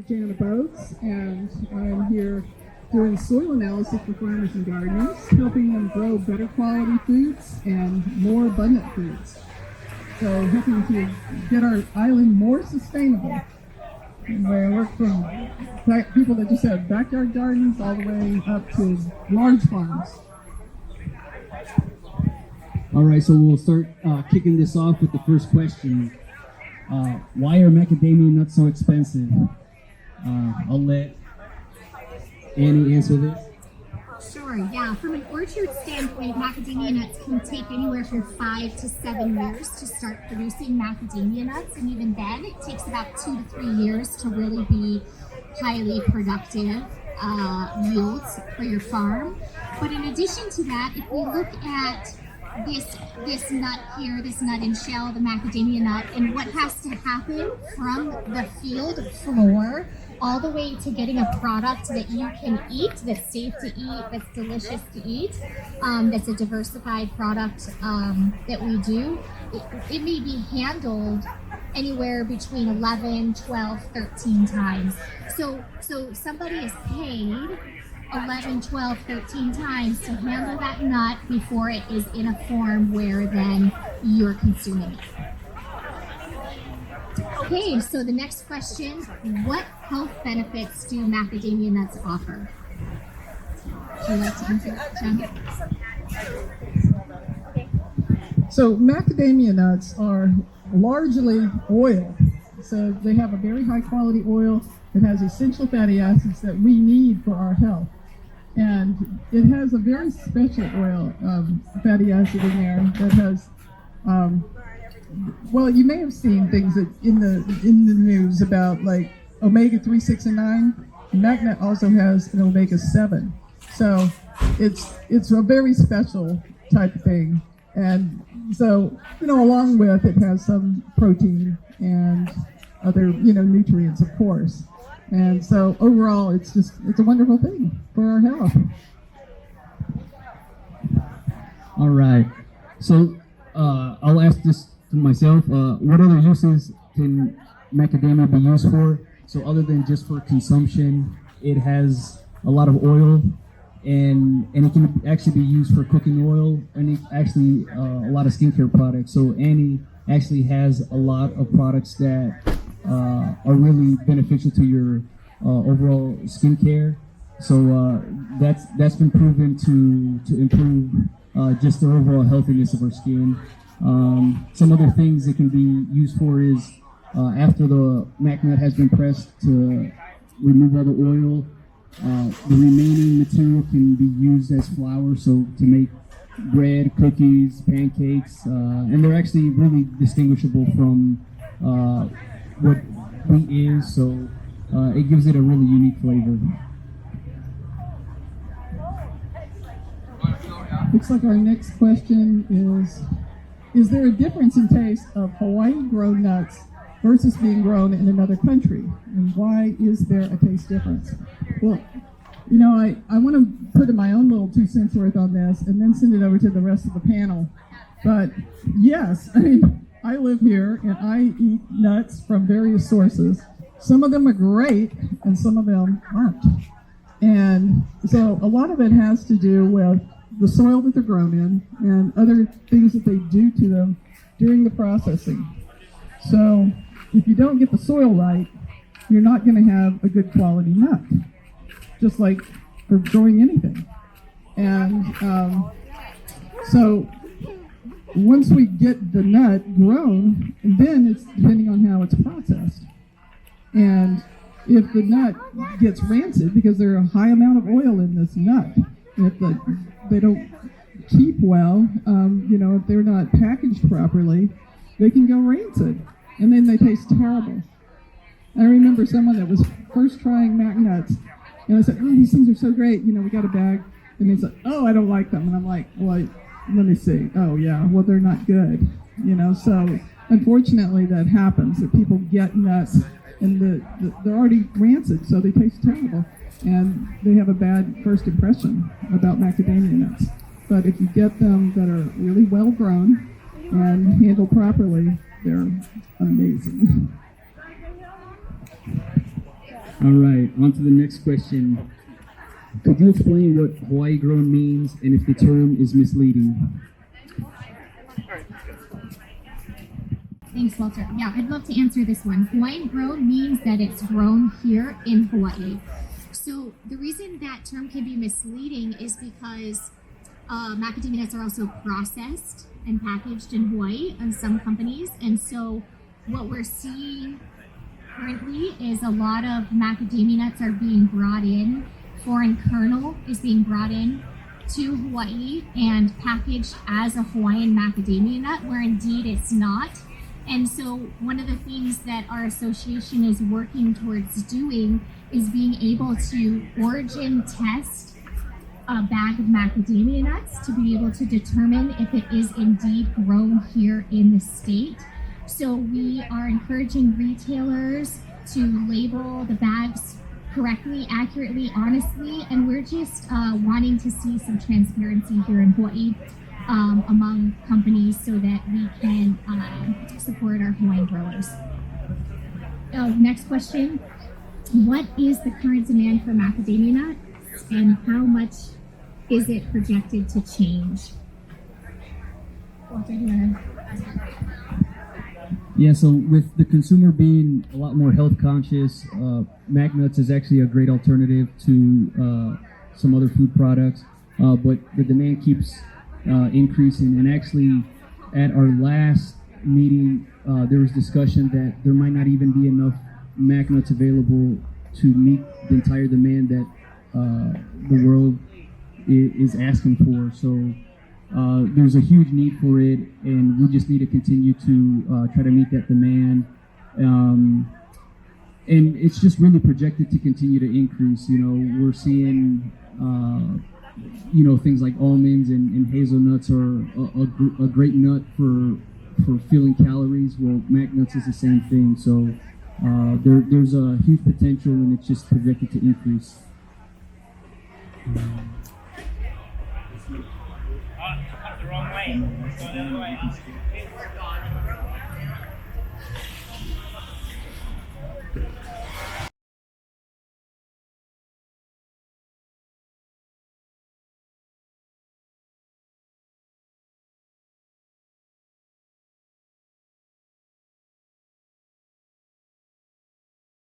Jana Boats, and I'm here doing soil analysis for farmers and gardeners, helping them grow better quality foods and more abundant foods. So helping to get our island more sustainable. And I work from people that just have backyard gardens all the way up to large farms. All right, so we'll start kicking this off with the first question. Why are macadamia nuts so expensive? I'll let Annie answer this. Sure, yeah. From an orchard standpoint, macadamia nuts can take anywhere from 5 to 7 years to start producing macadamia nuts, and even then, it takes about 2 to 3 years to really be highly productive yields for your farm. But in addition to that, if we look at this nut here, this nut and shell, the macadamia nut, and what has to happen from the field floor all the way to getting a product that you can eat, that's safe to eat, that's delicious to eat, that's a diversified product that we do, it may be handled anywhere between 11, 12, 13 times. So somebody is paid 11, 12, 13 times to handle that nut before it is in a form where then you're consuming it. Okay, so the next question, what health benefits do macadamia nuts offer? Would you like to answer that, John? So macadamia nuts are largely oil. So they have a very high quality oil that has essential fatty acids that we need for our health. And it has a very special oil, fatty acid in there that has, well, you may have seen things that in the news about like omega-3, 6, and 9. Magnut also has an omega-7. So it's a very special type of thing. And so, along with it has some protein and other, nutrients, of course. And so overall, it's a wonderful thing for our health. All right. So I'll ask this to myself. What other uses can macadamia be used for? So other than just for consumption, it has a lot of oil, and it can actually be used for cooking oil, and it actually a lot of skincare products. So Annie actually has a lot of products that are really beneficial to your overall skincare. So that's been proven to improve just the overall healthiness of our skin. Some other things it can be used for is after the mac nut has been pressed to remove all the oil, the remaining material can be used as flour, so to make bread, cookies, pancakes, and they're actually really distinguishable from what wheat is, so it gives it a really unique flavor. Looks like our next question is there a difference in taste of Hawaii-grown nuts versus being grown in another country? And why is there a taste difference? Well, I want to put in my own little 2 cents worth on this and then send it over to the rest of the panel. But yes, I live here and I eat nuts from various sources. Some of them are great and some of them aren't. And so a lot of it has to do with the soil that they're grown in and other things that they do to them during the processing. So if you don't get the soil right, you're not going to have a good quality nut, just like for growing anything. And so once we get the nut grown, then it's depending on how it's processed. And if the nut gets rancid, because there's a high amount of oil in this nut, if they don't keep well, if they're not packaged properly, they can go rancid, and then they taste terrible. I remember someone that was first trying mac nuts, and I said, "Oh, these things are so great, we got a bag," and he said, "Oh, I don't like them," and I'm like, "Well, let me see. Oh, yeah, well, they're not good," So unfortunately, that happens, that people get nuts and they're already rancid, so they taste terrible, and they have a bad first impression about macadamia nuts. But if you get them that are really well grown and handled properly, they're amazing. All right, on to the next question. Could you explain what Hawaii grown means and if the term is misleading? Thanks, Walter. Yeah, I'd love to answer this one. Hawaiian grown means that it's grown here in Hawaii. So the reason that term can be misleading is because macadamia nuts are also processed and packaged in Hawaii on some companies. And so what we're seeing currently is a lot of macadamia nuts are being brought in. Foreign kernel is being brought in to Hawaii and packaged as a Hawaiian macadamia nut, where indeed it's not. And so one of the things that our association is working towards doing is being able to origin test a bag of macadamia nuts to be able to determine if it is indeed grown here in the state. So we are encouraging retailers to label the bags correctly, accurately, honestly, and we're just wanting to see some transparency here in Hawaii among companies so that we can support our Hawaiian growers. Next question. What is the current demand for macadamia nuts and how much is it projected to change? Walter, do you want to? Yeah, so with the consumer being a lot more health conscious, Mac Nuts is actually a great alternative to some other food products, but the demand keeps increasing. And actually, at our last meeting, there was discussion that there might not even be enough Mac Nuts available to meet the entire demand that the world is asking for. So there's a huge need for it, and we just need to continue to try to meet that demand. And it's just really projected to continue to increase. You know, we're seeing, you know, things like almonds and hazelnuts are a great nut for filling calories. Well, Mac Nuts is the same thing. So there's a huge potential, and it's just projected to increase. The wrong way. Go the other way.